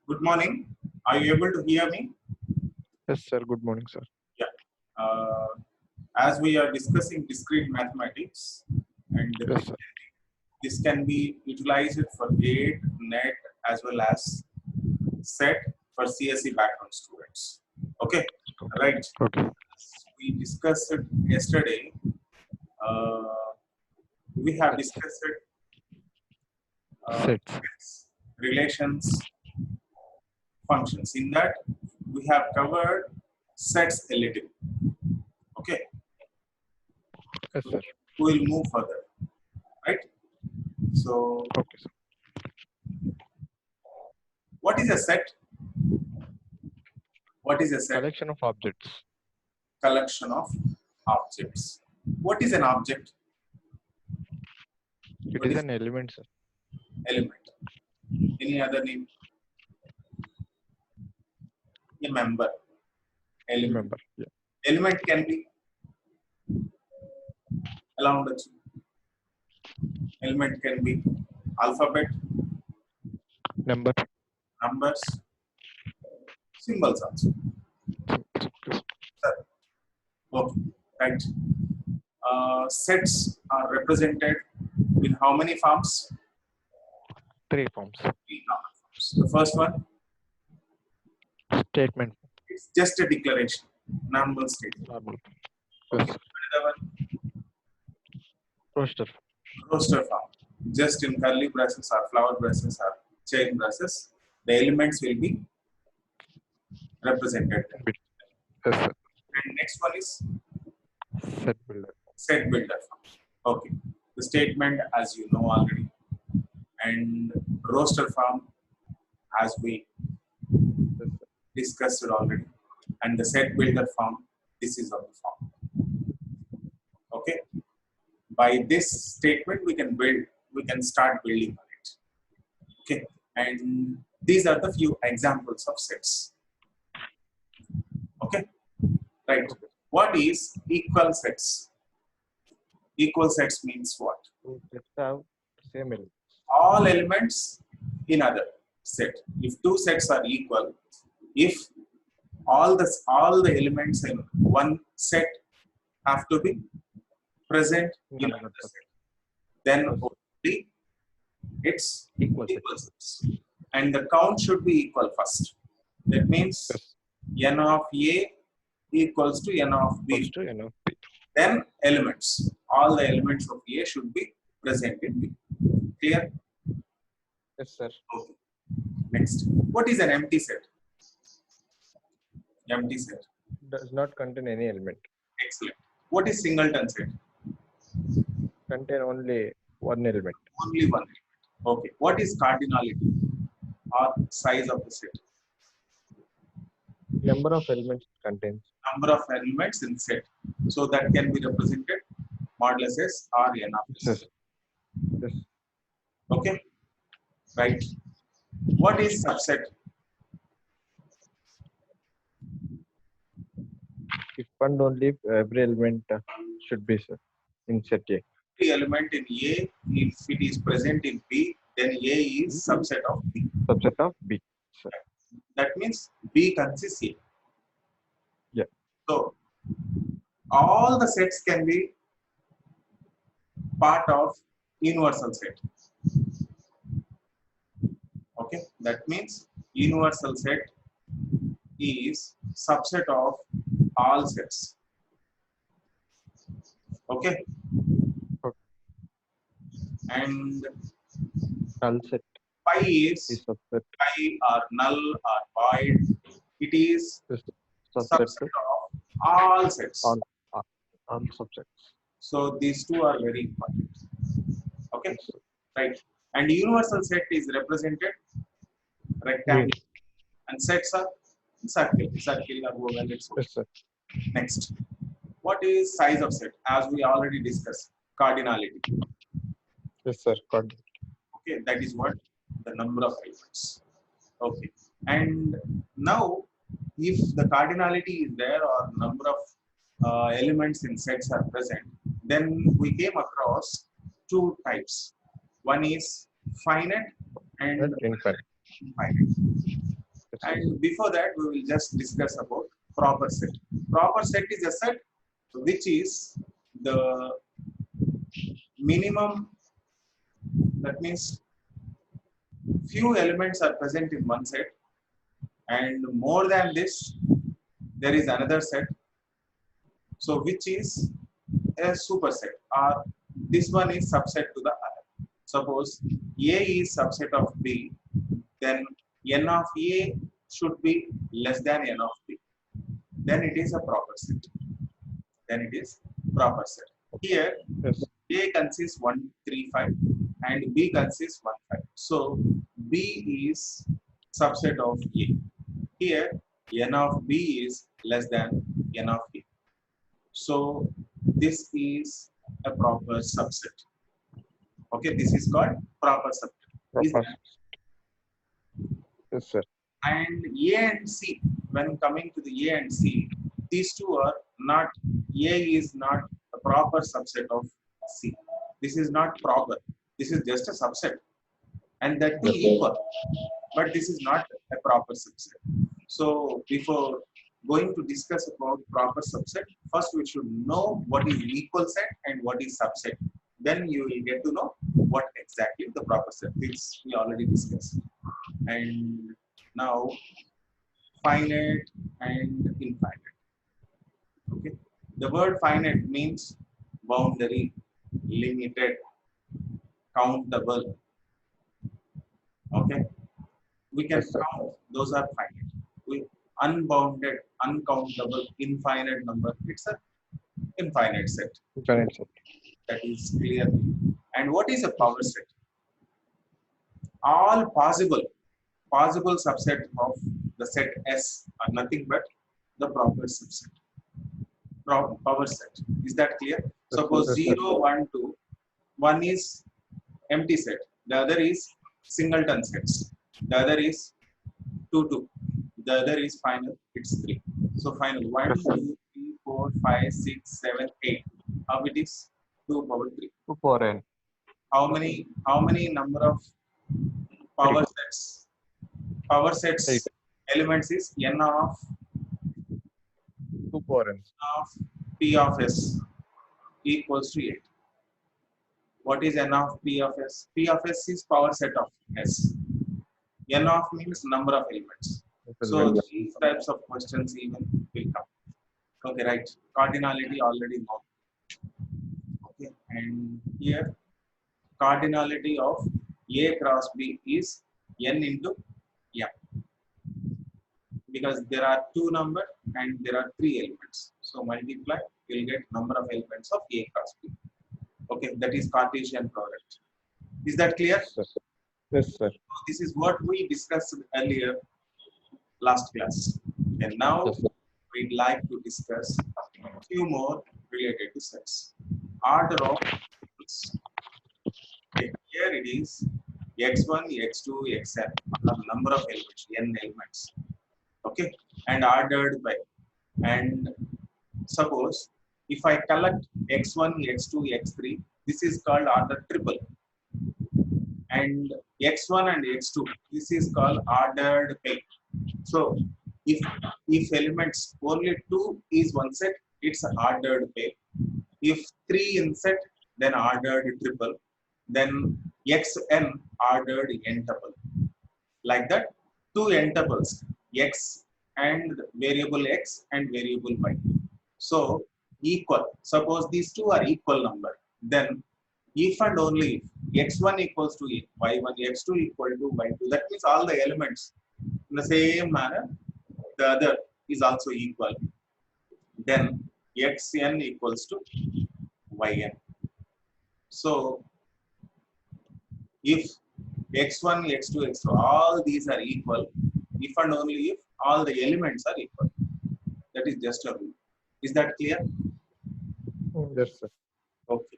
Good morning. Are you able to hear me? Yes, sir. Good morning, sir. Yeah. Uh, as we are discussing discrete mathematics, and Yes, sir. this can be utilized for GATE, NET, as well as SET for CSE background students. Okay, Okay. right. Okay. We discussed it yesterday. Uh, we have Sets. discussed Sets. relations, functions. In that, we have covered sets a little. Okay, Yes, sir. we will move further, right? So, Okay, sir. what is a set? What is a set? Collection of objects. Collection of objects. What is an object? It What is is an element, sir. element? Any other name? A member. Element. Remember. Yeah. Element can be along the element can be alphabet, Number. numbers, symbols also. Sir. Okay, right. Sets are represented in how many forms? Three forms. Three common forms. The first one Statement. is just a declaration, normal statement. Normal. Okay. Yes. Another one, Roster. roster form. Just in curly braces or flower braces or chain braces, the elements will be represented. Bit. Yes, sir. And next one is Set builder. set builder form. Okay. The statement, as you know already, and roster form, as we Yes, sir. discussed it already, and the set builder form, this is of the form. Okay. By this statement, we can start building on it. Okay. And these are the few examples of sets. Okay. Right. What is equal sets? Equal sets means what? Two sets have same element. All elements in other set. If two sets are equal, if all the elements in one set have to be present in Another another set. set, then Yes, sir. only it's Equal set. equal sets. And the count should be equal first. That means Yes. n of A equals to n of B. Equals to N of B. Then elements. All the elements of A should be present in B. Clear? Yes, sir. Okay. Next. What is an empty set? Empty set. Does not contain any element. Excellent. What is singleton set? Contain only one element. Only one element. Okay. What is cardinality or size of the set? Number of elements it contains. Number of elements in set. So that can be represented modulus S or n of S. Yes. Yes. Okay. Right. What is subset? If and only if every element should be, sir, in set A. Every element in A, if it is present in B, then A is subset of B. Subset of B. Sir. That means B consists A. Yeah. So all the sets can be part of universal set. Okay, that means universal set is subset of all sets. Okay. Okay. And Null set pi is is subset. pi or null or void. It is Subset subset to of all sets. all subsets. So these two are very important. Okay, Yes, sir. right. And universal set is represented rectangle, and sets are circle or oval. Yes, sir. Next, what is size of set? As we already discussed, cardinality. Yes, sir. Got it. Okay, that is what the number of elements. Okay, and now if the cardinality is there or number of elements in sets are present, then we came across two types. One is finite and And infinite. infinite. Yes, sir. And before that, we will just discuss about proper set. Proper set is a set which is the minimum, that means few elements are present in one set, and more than this, there is another set. So, which is a superset, or this one is subset to the other. Suppose A is subset of B, then n of A should be less than n of B. Then it is a proper set. Then it is proper set. Here, Yes. A consists 1, 3, 5 and B consists 1, 5. So B is subset of A. Here, n of B is less than n of A. So this is a proper subset. Okay, this is called proper subset. Is Proper. Yes, sir. And A and C, when coming to the A and C, these two are not, A is not a proper subset of C. This is not proper. This is just a subset. And that too equal. But this is not a proper subset. So before going to discuss about proper subset, first we should know what is equal set and what is subset. Then you will get to know what exactly the proper set is. We already discussed. And now finite and infinite. Okay. The word finite means boundary, limited, countable. Okay. We can Yes, sir. count, those are finite. We unbounded, uncountable, infinite number. It's a infinite set. Infinite set. That is clear. And what is a power set? All possible subset of the set S are nothing but the proper subset. Power set. Is that clear? Suppose Yes, sir. 0, 1, 2. One is empty set. The other is singleton sets. The other is 2, 2. The other is final. It's 3. So final 1, Yes, sir. 2, 3, 4, 5, 6, 7, 8. How it is? 2 power 3. 2 power n. How many number of power sets? Power sets 8. elements is n of 2 power n. P of S equals to 8. What is n of P of S? P of S is power set of S. N of means number of elements. So these types of questions even will come. Okay, right. Cardinality already known. Okay, and here cardinality of A cross B is n into m, because there are two number and there are three elements. So multiply, you'll get number of elements of A cross B. Okay, that is Cartesian product. Is that clear? Yes, sir. Yes, sir. This is what we discussed earlier last class. And now Yes, sir. we'd like to discuss a few more related to sets. Order of tuples. Okay, here it is x1, x2, xn, number of elements, n elements. Okay, and ordered by. And suppose if I collect x1, x2, x3, this is called order triple. And x1 and x2, this is called ordered pair. So if elements only 2 is one set, it's an ordered pair. If 3 in set, then ordered triple. Then xn ordered n tuple. Like that, two n tuples, x and variable x and variable y. So equal. Suppose these two are equal number, then if and only if x1 equals to y1, x2 equal to y2, that means all the elements in the same manner, the other is also equal. Then xn equals to yn. So if x1, x2, x2, all these are equal, if and only if all the elements are equal. That is just a rule. Is that clear? Yes, sir. Okay.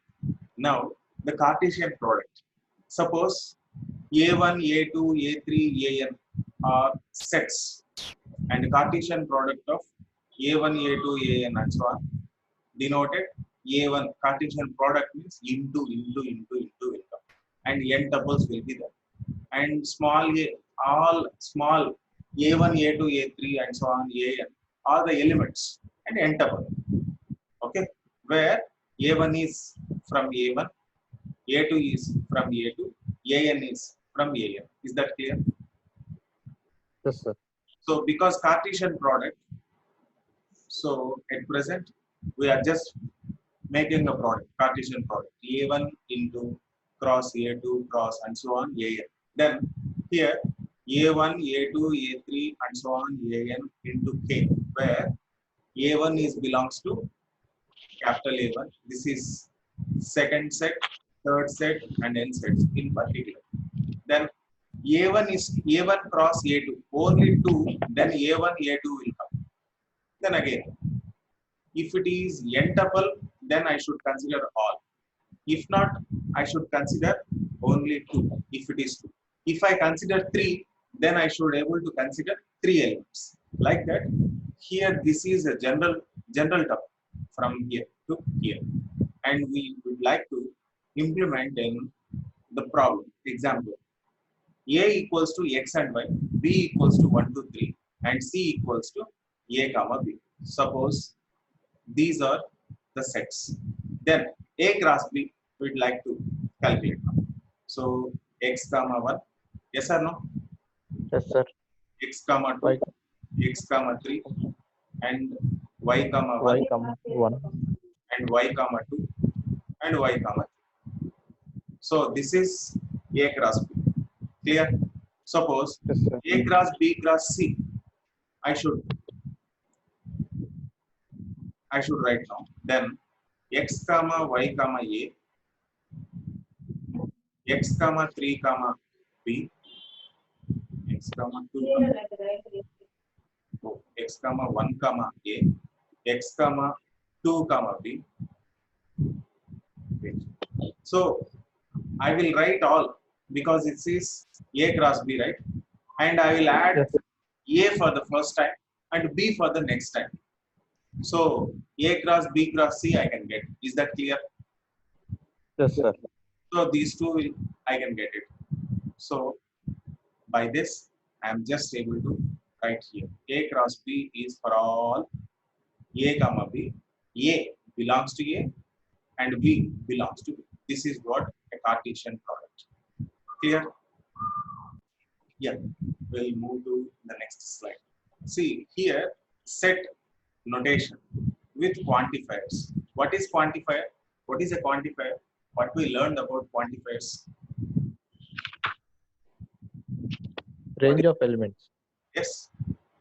Now, the Cartesian product. Suppose A1, A2, A3, An are sets, and the Cartesian product of A1, A2, An and so on denoted A1. Cartesian product means into, and n tuples will be there. And small a, all small A1, A2, A3 and so on, AN are the elements and n tuple. Okay, where A1 is from A1, A2 is from A2, AN is from AN. Is that clear? Yes, sir. So because Cartesian product, so at present we are just making a product, Cartesian product, A1 into cross A2 cross and so on, AN. Then here A1, A2, A3 and so on, AN into K, where A1 is belongs to capital A1. This is second set, third set and n sets in particular. Then A1 is A1 cross A2, only 2, then A1, A2 will come. Then again, if it is n tuple, then I should consider all. If not, I should consider only 2, if it is 2. If I consider 3, then I should able to consider 3 elements. Like that, here this is a general tuple from here to here. And we would like to implement in the problem. Example, A equals to x and y, B equals to 1 to 3, and C equals to A comma B. Suppose these are the sets. Then A cross B we'd like to calculate now. So x comma 1, yes or no? Yes, sir. X comma 2, Y, x comma 3, and y comma 1, y comma 1. and y comma 2, and y comma 3. So this is A cross B. Clear? Suppose Yes, sir. A cross B cross C, I should write now. Then x comma y comma A, x comma 3 comma B, x comma 2 comma, x comma 1 comma A, x comma 2 comma B. Okay. So I will write all because it is A cross B, right? And I will add Yes, A for the first time and B for the next time. So A cross B cross C I can get. Is that clear? yes, sir. So these two I can get it. So by this I am just able to write here. A cross B is for all A comma B. A belongs to A and B belongs to B. This is what a Cartesian product. Clear? Yeah. We'll move to the next slide. See here, set notation with quantifiers. What is quantifier? What is a quantifier? What we learned about quantifiers? Range of elements. Yes,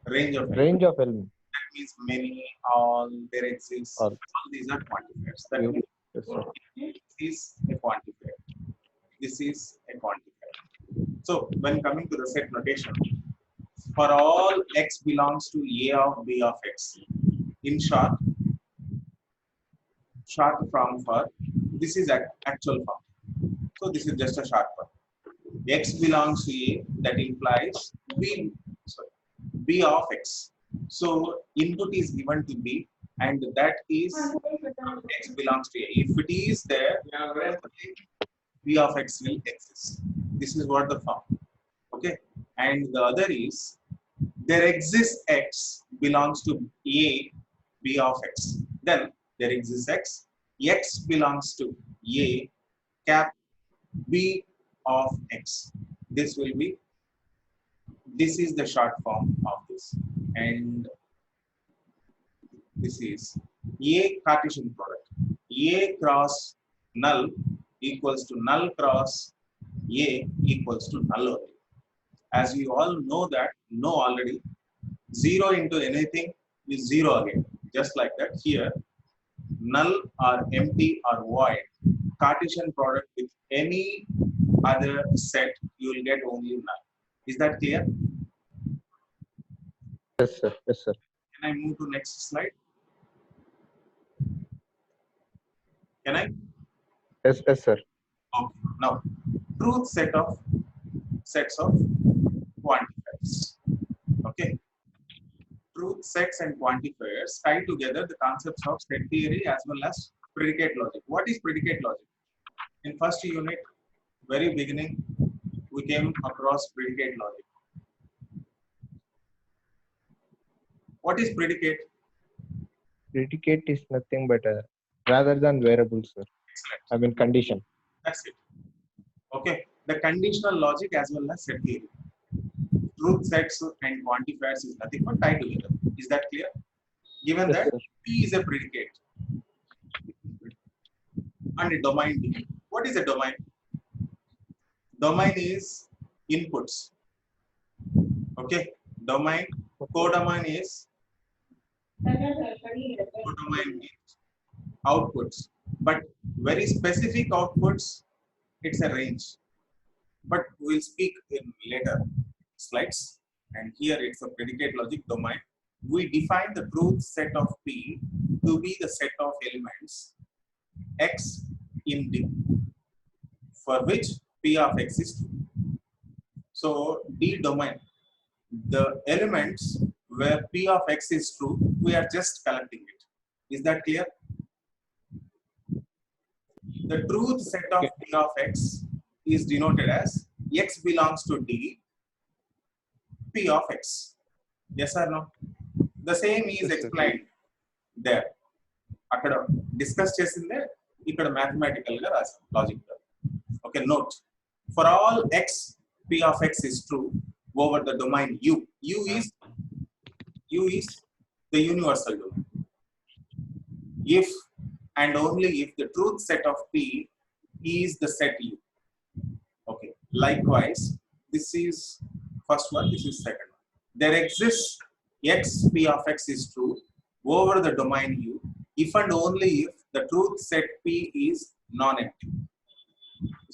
range of Range of elements. That means many, all, there exists. All. All these are quantifiers. That You- means Yes, sir. this is a quantifier. This is a quantifier. So when coming to the set notation, for all x belongs to A of B of x, in short form for this is actual form. So this is just a short form. X belongs to A, that implies B of x. So input is given to B, and that is x belongs to A. If it is there, B of x will exist. This is what the form. Okay, and the other is there exists x belongs to A, B of x. Then there exists x. X belongs to A cap B of x. This will be. This is the short form of this, and this is A Cartesian product. A cross null equals to null cross A equals to null only. As you all know already, 0 into anything is 0 again. Just like that here, null or empty or void, Cartesian product with any other set, you will get only null. Is that clear? Yes, sir. Yes, sir. Can I move to next slide? Can I? Yes, yes, sir. Okay. Now, truth sets of quantifiers. Okay. Truth sets and quantifiers tie together the concepts of set theory as well as predicate logic. What is predicate logic? In first unit, very beginning, we came across predicate logic. What is predicate? Predicate is nothing but rather than variable, sir. Excellent. I mean condition. That's it. Okay. The conditional logic as well as set theory. Truth sets and quantifiers is nothing but tie together. Is that clear? Given Yes, that sir. P is a predicate and a domain D. What is a domain? Domain is inputs. Okay. Domain, codomain is codomain means outputs. But very specific outputs, it's a range. But we'll speak in later slides. And here it's a predicate logic domain. We define the truth set of P to be the set of elements X in D, for which P of X is true. So D domain, the elements where P of X is true, we are just collecting it. Is that clear? The truth set of P of X is denoted as X belongs to D, P of X. Yes or no? The same is Yes, sir. explained there. అక్కడ discuss చేసిందే ఇక్కడ mathematical గా రాసాం logic గా. Okay, note for all X p of x is true over the domain u. U is the universal domain. If and only if the truth set of p is the set u. Okay, likewise this is first one, this is second one. There exists x p of x is true over the domain u if and only if the truth set p is non-empty.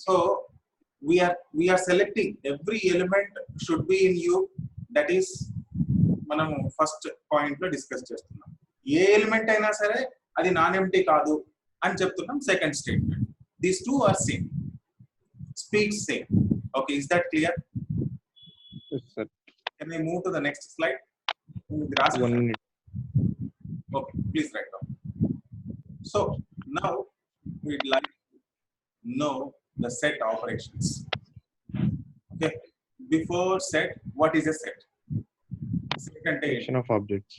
So we are selecting every element should be in u. That is మనము first point లో discuss చేస్తున్నాం. ఏ element అయినా సరే అది non empty కాదు అని చెప్తున్నాం. Second statement, these two are same, speaks same. Okay, is that clear? Yes, sir. Can we move to the next slide? 1 minute. Okay, please write down. So now we'd like to know the set operations. Okay, before set, what is a set? Set contains Collection of objects.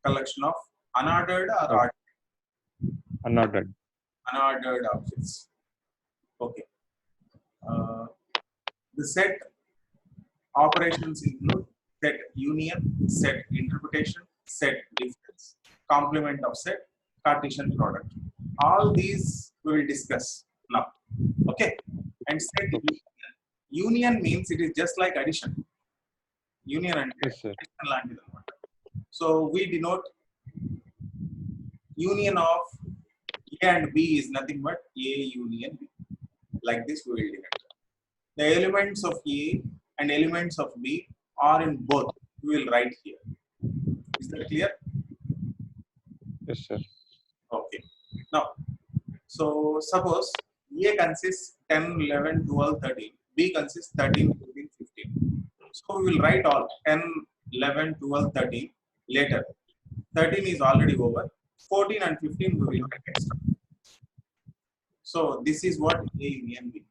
collection of unordered or Okay. Unordered. unordered objects. Okay. The set operations include set union, set interpretation, set difference, complement of set, Cartesian product. All these we will discuss now. Okay. And set union means it is just like addition. Union and Yes, sir. addition లాంటిది అన్నమాట. So we denote union of A and B is nothing but A union B. Like this we will denote. The elements of A and elements of B are in both. We will write here. Is that clear? Yes, sir. Okay. Now, so suppose A consists 10, 11, 12, 13. B consists 13, 14, 15. So we will write all 10, 11, 12, 13 later. 13 is already over. 14 and 15 we will write extra. So this is what A union B.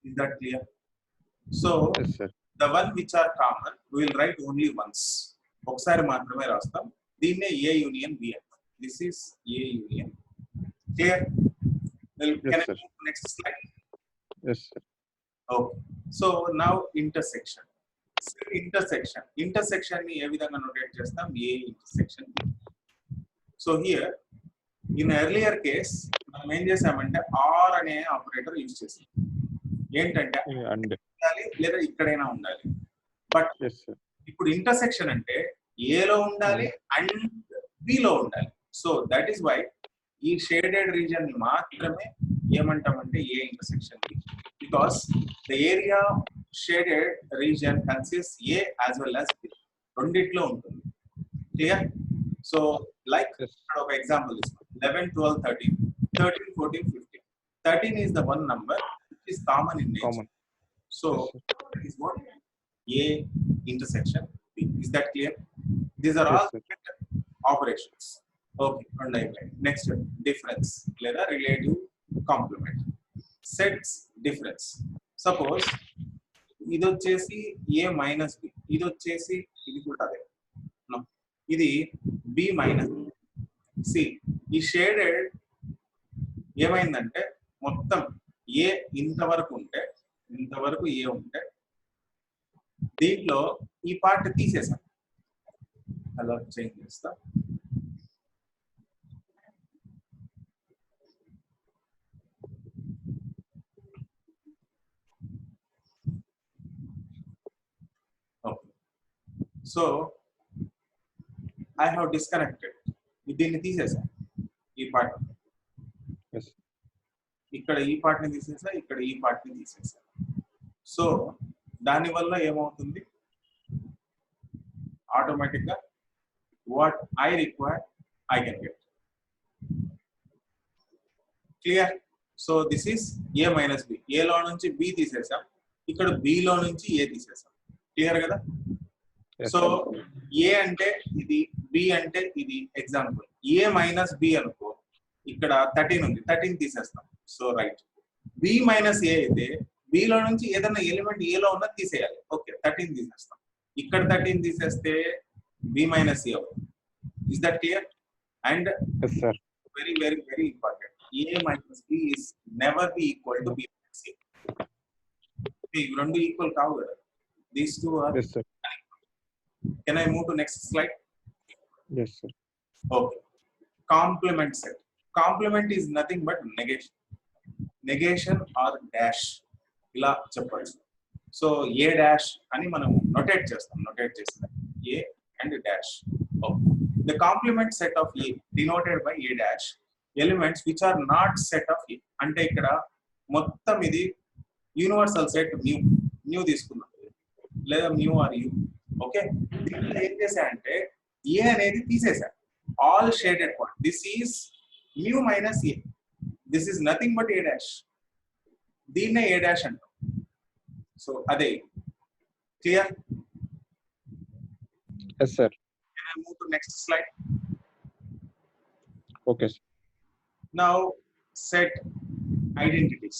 Is that clear? So Yes, sir. the one which are common we will write only once. ఒకసారి మాత్రమే రాస్తాం. దీన్నే A union B. This is A union. Clear? Well, Yes, can I sir. move to next slide? Yes, sir. Okay. So now intersection. So intersection. Intersection ni ఏ విధంగా notate చేస్తాం? A intersection B. So here in earlier case మనం ఏం చేసామంటే R అనే operator use చేసాం. ఏంటంటే And ఉండాలి లేదా ఇక్కడైనా ఉండాలి. But yes, sir. ఇప్పుడు ఇంటర్సెక్షన్ అంటే A లో ఉండాలి అండ్ B లో ఉండాలి. సో దట్ ఈస్ వై ఈ షేడెడ్ రీజన్ మాత్రమే ఏమంటామంటే A intersection B, because the area shaded region consist A as well as B, రెండిట్లో ఉంటుంది. క్లియర్? So like Yes. ఇక్కడ ఒక ఎగ్జాంపుల్ ఇస్తాం. 11, 12, 13, 13, 14, 15. 13 is the one number which is common in nature. Common. So Yes, that is what A intersection B. Is that clear? These are Yes, all sir. operations. Okay, and next difference లేదా relative complement. Sets difference. Suppose ఇది వచ్చేసి A minus B, ఇది వచ్చేసి ఇది కూడా అదే. No. ఇది B minus C. ఈ షేడెడ్ ఏమైందంటే మొత్తం ఏ ఇంతవరకు ఉంటే ఏ ఉంటే దీంట్లో ఈ పార్ట్ తీసేసాం. కలర్ చేంజ్ చేస్తా. Okay, so I have disconnected. దీన్ని తీసేసా, ఈ పార్ట్. Yes. ఇక్కడ ఈ పార్ట్ ని తీసేసా, ఇక్కడ ఈ పార్ట్ ని తీసేసా. సో దానివల్ల ఏమవుతుంది, ఆటోమేటిక్ గా what I require I can get. Clear? So this is A minus B. ఏలో నుంచి బి తీసేసాం, ఇక్కడ బిలో నుంచి ఏ తీసేసాం. క్లియర్ కదా? Yes, so sir. ఏ అంటే ఇది, బి అంటే ఇది. ఎగ్జాంపుల్ ఏ మైనస్ బి అనుకో, ఇక్కడ 13 ఉంది, 13 తీసేస్తాం. So right. బి మైనస్ ఏ అయితే బిలో నుంచి ఏదైనా ఎలిమెంట్ ఏలో ఉన్నది తీసేయాలి. ఓకే, 13 తీసేస్తాం. ఇక్కడ 13 తీసేస్తే బి మైనస్ ఏ అవుతుంది. Is that clear? And Yes, sir. Very very very important, A minus B is never B equal to B minus A. ఇవి రెండు ఈక్వల్ కావు కదా. These two are. Yes, sir. Can I move to next slide? Yes, sir. Okay. Complement set. Complement is nothing but negation. Negation or dash. ఇలా చెప్పచ్చు. So ఏ dash అని మనం notate చేస్తాం. Notate చేస్తాం ఏ and dash. The complement set of A denoted by A dash elements which are not set of A. అంటే ఇక్కడ మొత్తం ఇది యూనివర్సల్ సెట్ న్యూ తీసుకున్నాం, లేదా మ్యూ ఆర్ యూ. ఓకే, దీంట్లో ఏం చేశా అంటే ఏ అనేది తీసేసా. All shaded point. This is mu minus A. This is nothing but A dash. దీన్నే ఏ డాష్ అంటాం. సో అదే. Clear? Yes, sir. Can I move to next slide? Okay, sir. Now set identities.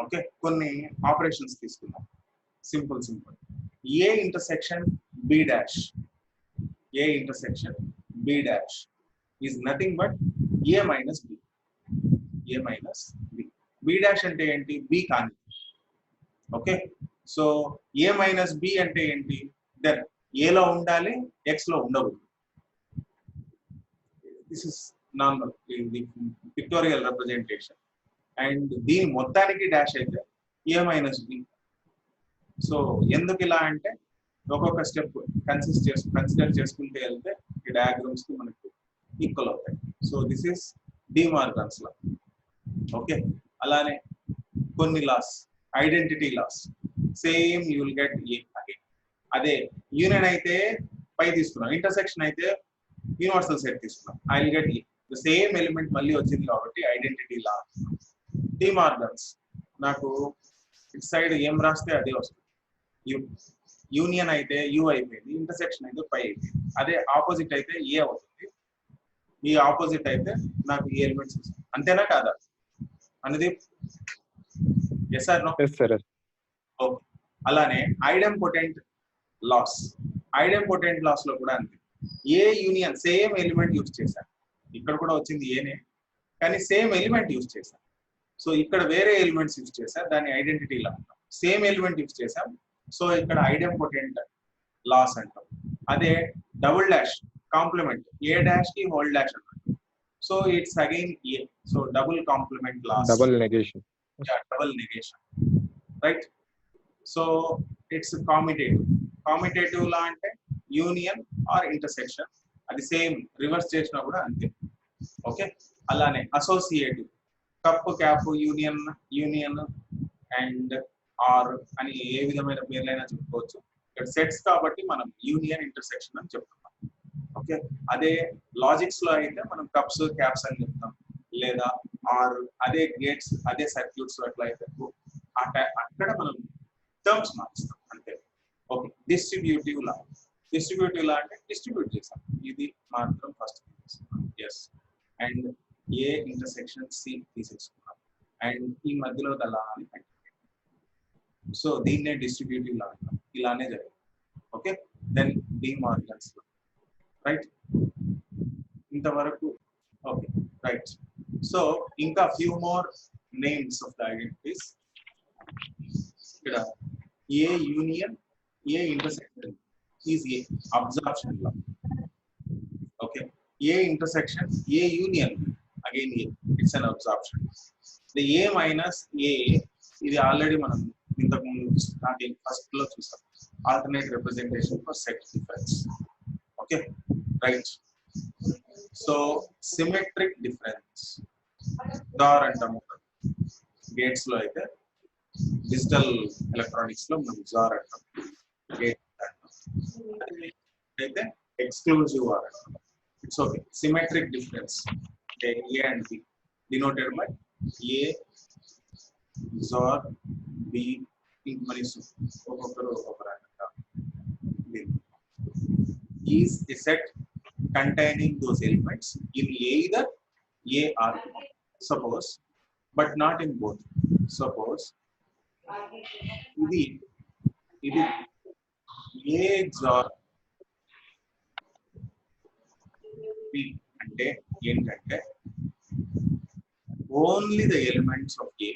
Okay, కొన్ని operations తీసుకుందాం. Simple A intersection B dash. A intersection B dash is nothing but A minus B. A minus B. B dash అంటే ఏంటి? B కాని. Okay, so A minus B అంటే ఏంటి? Then A లో ఉండాలి, X లో ఉండకూడదు. This is normal pictorial representation. And దీని మొత్తానికి డాష్ అయితే A minus B. సో ఎందుకు ఇలా అంటే ఒక్కొక్క స్టెప్ కన్సిడర్ చేసుకుంటే వెళ్తే ఈ డయాగ్రామ్స్ కి మనకు ఈక్వల్ అవుతాయి. So this is De Morgan's law. Okay, అలానే కొన్ని laws, identity laws, same you will get A again. అదే యూనియన్ అయితే పై తీసుకున్నాం, ఇంటర్సెక్షన్ అయితే యూనివర్సల్ సెట్ తీసుకున్నాం, I will get A. The same element మళ్ళీ వచ్చింది కాబట్టి ఐడెంటిటీ లా. డి మార్గన్స్ నాకు ఇటు సైడ్ ఏం రాస్తే అదే వస్తుంది. యూనియన్ అయితే యూ అయిపోయింది, ఇంటర్సెక్షన్ అయితే పై అయిపోయింది. అదే ఆపోజిట్ అయితే ఏ అవుతుంది, ఈ ఆపోజిట్ అయితే నాకు ఈ ఎలిమెంట్స్ వస్తాయి. అంతేనా కాదా అనేది? Yes or no? Yes, sir. Okay, అలానే ఐడెంపోటెంట్ లాస్. ఐడెంపోటెంట్ లాస్ లో కూడా అంతే. A union same element use చేశాను, ఇక్కడ కూడా వచ్చింది ఏనే, కానీ సేమ్ ఎలిమెంట్ యూజ్ చేశాను. సో ఇక్కడ వేరే ఎలిమెంట్స్ యూజ్ చేశాను, దాన్ని ఐడెంటిటీ లా అంటాం. సేమ్ ఎలిమెంట్ యూజ్ చేశాం, సో ఇక్కడ ఐడెంపోటెంట్ లాస్ అంటాం. అదే double dash complement, A dash కి హోల్ డాష్ అంటాం. So it's again A. So double complement loss, Double negation. Double negation, right? So it's commutative. Commutative law అంటే union or intersection, అది same reverse చేసినా కూడా అంతే. Okay, అలానే associative, cup cap, union and or అని ఏ విధమైన పేర్లైనా చెప్పుకోవచ్చు. ఇక్కడ సెట్స్ కాబట్టి మనం యూనియన్ ఇంటర్సెక్షన్ అని చెప్తున్నాం. ఓకే, అదే లాజిక్స్ లో అయితే మనం కప్స్ క్యాప్స్ అని చెప్తాం, లేదా ఆర్ అదే గేట్స్ అదే సర్క్యూట్స్ అట్లా అయితే అక్కడ మనం టర్మ్స్ మార్చుతాం అంతే. Okay, distributive law. Distributive law అంటే డిస్ట్రిబ్యూట్ చేసాం, ఇది మాత్రం first. Yes, and A intersection C తీసేసుకున్నాం, అండ్ ఈ మధ్యలో లా అని పెట్టాం. సో దీన్నే డిస్ట్రిబ్యూటివ్ లా అంటాం. ఇలానే జరిగింది. Okay, then De Morgan's law. Right ఇంతవరకు ఓకే రైట్ సో ఇంకా few more names of the identities ఇక్కడ A union A intersection is A absorption law okay A intersection A union again A it's an absorption the A minus A ఇది already మనం ఇంతకు ముందు starting first లో చూసాం alternate representation for set difference okay right so symmetric difference XOR అంటాము gates లో అయితే digital electronics లో మనం జార్ అంటాం గేట్ అయితే ఎక్స్క్లూజివ్ ఆర్ అంటాం it's okay symmetric difference A and B denoted by A XOR B మరి ఒక్కొక్కరు ఒక్కొక్కరు అంటారు is a set containing those elements in either A or B. Suppose, but not in both. Suppose, ఇది A XOR B అంటే ఏంటంటే only the elements of A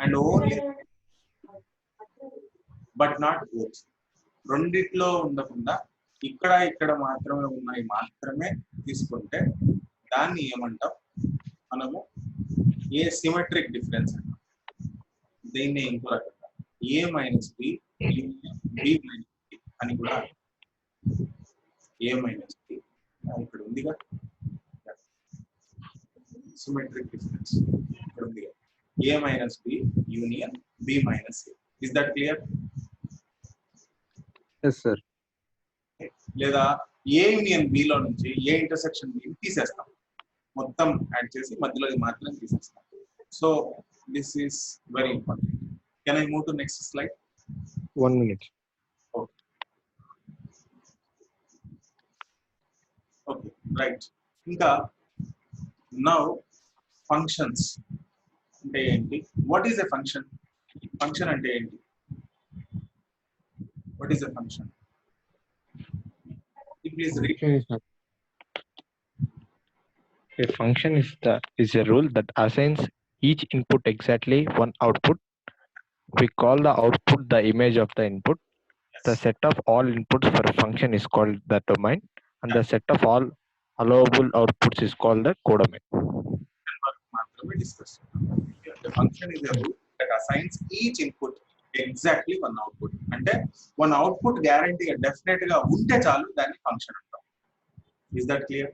and only but not both. రెండిట్లో ఉండకుండా ఇక్కడ ఇక్కడ మాత్రమే ఉన్నాయి మాత్రమే తీసుకుంటే దాన్ని ఏమంటాం మనము ఏ సిమెట్రిక్ డిఫరెన్స్ అంటాం దీన్ని ఇంకో రకంగా A minus B B minus B అని కూడా ఏ మైనస్ బి ఇక్కడ ఉందిగా సిమెట్రిక్ డిఫరెన్స్ ఇక్కడ ఉందిగా A minus B union B minus A is that clear Yes, sir. లేదా ఏ యూనియన్ బిలో నుంచి ఏ ఇంటర్సెక్షన్ బి తీసేస్తాం మొత్తం యాడ్ చేసి మధ్యలో మాత్రం తీసేస్తాం so this is very important can I move to next slide 1 minute. Okay right ఇంకా now functions అంటే ఏంటి what is a function function అంటే ఏంటి what is a function please read A function is a rule that assigns each input exactly one output. We call the output the image of the input. yes. The set of all inputs for a function is called the domain, and the set of all allowable outputs is called the codomain. The function is a rule that assigns each input exactly one output. అంటే one output guarantee definite గా ఉంటే చాలు దాన్ని function అంటాం. Is that clear?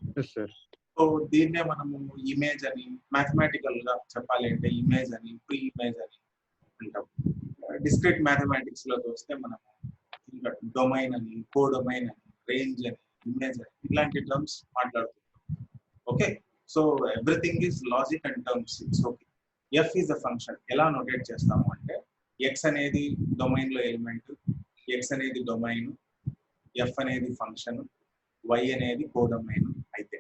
Yes, sir. So దీన్నే మనము image అని mathematical గా చెప్పాలి అంటే ఇమేజ్ అని ప్రీ ఇమేజ్ అని అంటాం. డిస్క్రీట్ మ్యాథమెటిక్స్ లో చూస్తే మనము ఇంకా డొమైన్ అని కోడొమైన్ అని రేంజ్ అని ఇమేజ్ అని ఇలాంటి టర్మ్స్ మాట్లాడుతుంటాం. Okay so everything is logic and terms it's okay. F is a function ఎలా నోటేట్ చేస్తాము అంటే ఎక్స్ అనేది డొమైన్ లో ఎలిమెంట్ ఎక్స్ అనేది డొమైన్ ఎఫ్ అనేది ఫంక్షన్ వై అనేది కోడొమైన్ అయితే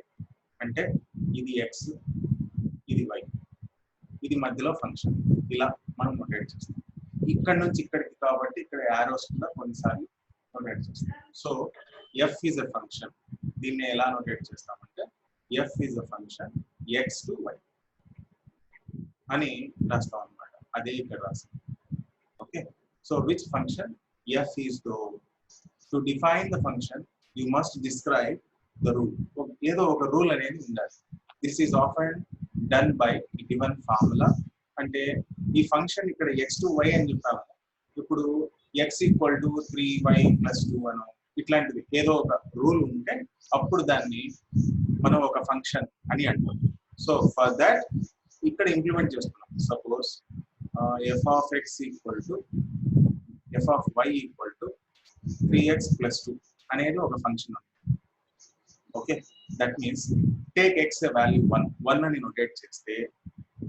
అంటే ఇది ఎక్స్ ఇది వై ఇది మధ్యలో ఫంక్షన్ ఇలా మనం నోటేట్ చేస్తాం. ఇక్కడ నుంచి ఇక్కడికి కాబట్టి ఇక్కడ యారోస్ కూడా కొన్నిసార్లు నోటేట్ చేస్తాం. So F is a function దీన్ని ఎలా నోటేట్ చేస్తామంటే F is a function X to Y అని రాస్తాం అన్నమాట. అదే ఇక్కడ రాస్తాం. Okay so which function F is though to define the function you must describe the rule. ఏదో ఒక రూల్ అనేది ఉండాలి. This is often done by given formula. అంటే ఈ ఫంక్షన్ ఇక్కడ ఎక్స్ టు వై అని చెప్పాము. ఇప్పుడు ఎక్స్ ఈక్వల్ టు 3y + 2 అను ఇట్లాంటిది ఏదో ఒక రూల్ ఉంటే అప్పుడు దాన్ని మనం ఒక ఫంక్షన్ అని అంటాం. సో ఫర్ దాట్ ఇక్కడ ఇంప్లిమెంట్ చేస్తున్నాం. Suppose F of X equal to F of Y equal to 3x + 2 అనేది ఒక function. Okay that means take X value 1 అని నోటేట్ చేస్తే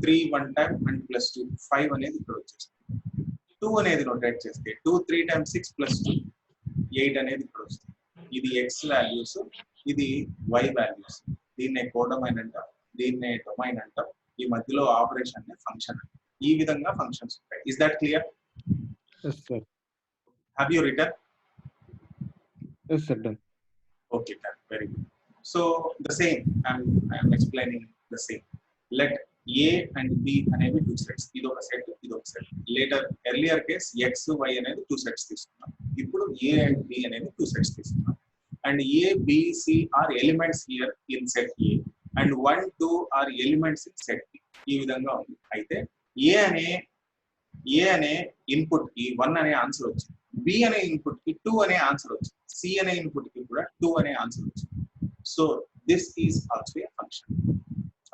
3 1 టైమ్ 1 + 2 5 అనేది ఇక్కడ వచ్చేస్తుంది. 2 అనేది నోటేట్ చేస్తే 2 3 టైమ్స్ 6 + 2 8 అనేది ఇక్కడ వస్తుంది. ఇది ఎక్స్ వాల్యూస్ ఇది వై వాల్యూస్. దీన్నే కోడొమైన్ అంటాం దీన్నే డొమైన్ అంటాం. ఈ మధ్యలో ఆపరేషన్ ఫంక్షన్. ఈ విధంగా ఫంక్షన్స్ ఉంటాయి. Is that clear? Yes, sir. Have you return? Yes, sir. Done. Okay, done. Very good. So the same, I'm explaining the same. Let A and B అనేవి two sets. ఇది ఒక set, ఇది ఒక set. Later earlier case X, Y అనేది two sets తీసుకున్నాం. ఇప్పుడు A and B అనేవి two sets తీసుకున్నాం. And A, B, C are elements here in set A. And 1, 2 are elements in set B. ఈ విధంగా ఉంది. అయితే A అనే ఇన్పుట్ కి 1 అనే ఆన్సర్ వచ్చింది. B అనే ఇన్పుట్ కి 2 అనే ఆన్సర్ వచ్చింది. C అనే ఇన్పుట్ కి కూడా 2 అనే ఆన్సర్ వచ్చింది. So this is also a function.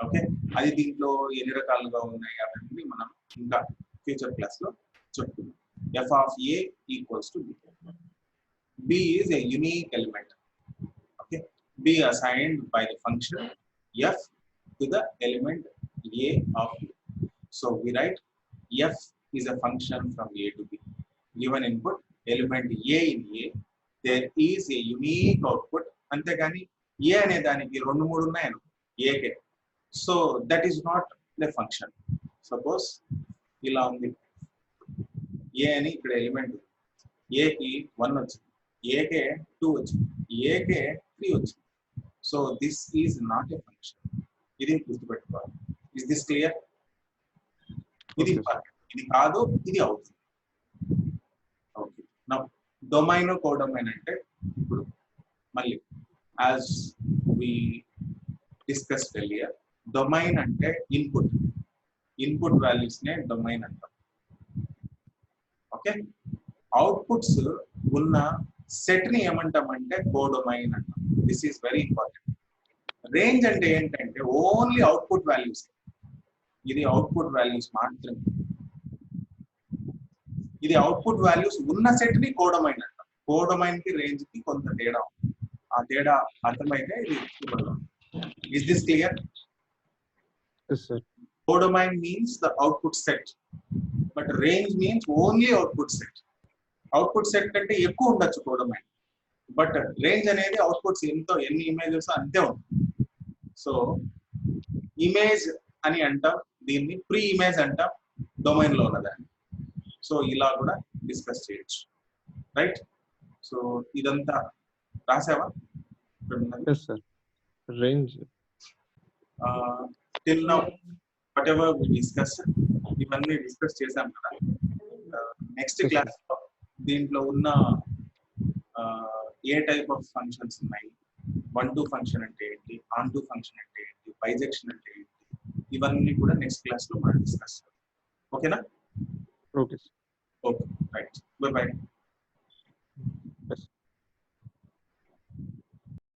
Okay, అది దీంట్లో ఎన్ని రకాలుగా ఉన్నాయి అవన్నీ మనం ఇంకా ఫ్యూచర్ క్లాస్ లో చెప్పుకుందాం. F of A equals to B. B is a unique element. Okay, B assigned by the function F to the element A of A. So we write F is a function from A to B. Given input element A in A, there is a unique output. అంతేగాని A అనే దానికి 2 3 ఉన్నాయి అనుకో A K. So that is not the function. Suppose ఇలా ఉంది, A అని ఇక్కడ element, A కి 1 వచ్చింది, A కే 2 వచ్చింది, A కే 3 వచ్చింది. So this is not a function. ఇది గుర్తుపెట్టుకోవాలి. Is this clear? ఇది ఇది కాదు, ఇది అవుతుంది. ఓకే, నా డొమైన్ కోడొమైన్ అంటే ఇప్పుడు మళ్ళీ as we discussed earlier, domain అంటే ఇన్పుట్ వాల్యూస్ నే డొమైన్ అంటాం. ఓకే, అవుట్పుట్స్ ఉన్న సెట్ ని ఏమంటామంటే కోడొమైన్ అంటాం. This is very important. Range అంటే ఏంటంటే ఓన్లీ అవుట్పుట్ వాల్యూస్. ఇది అవుట్పుట్ వాల్యూస్ మాత్రమే. ఇది అవుట్పుట్ వాల్యూస్ ఉన్న సెట్ ని కోడొమైన్ అంటాం. కోడొమైన్ కి రేంజ్ కి కొంత తేడా. ఆ తేడా అర్థమైతే ఇది చూడగలం. Is this clear? Yes, sir. Codomain means the output set, but range means only output set. Output set కంటే ఎక్కువ ఉండొచ్చు కోడొమైన్, బట్ రేంజ్ అనేది అవుట్పుట్స్ ఎన్ని ఇమేజెస్ అంతే ఉంటుంది. సో ఇమేజ్ అని అంటాం, దీన్ని ప్రీ ఇమేజ్ అంటాం డొమైన్ లో ఉన్నదాన్ని. సో ఇలా కూడా డిస్కస్ చేయొచ్చు, రైట్? సో ఇదంతా రాసావా? Yes, sir. Range. Till now whatever we discuss, ఇవన్నీ డిస్కస్ చేసాం కదా. నెక్స్ట్ క్లాస్ లో దీంట్లో ఉన్న ఏ టైప్ ఆఫ్ ఫంక్షన్స్ ఉన్నాయి, 1 to ఫంక్షన్ అంటే ఏంటి, ఆన్ టు ఫంక్షన్ అంటే ఏంటి, బైజెక్షన్ అంటే ఏంటి, ఇవన్నీ కూడా నెక్స్ట్ క్లాస్ లో మనం డిస్కస్ చేద్దాం. ఓకేనా? Okay. Okay, right. By by.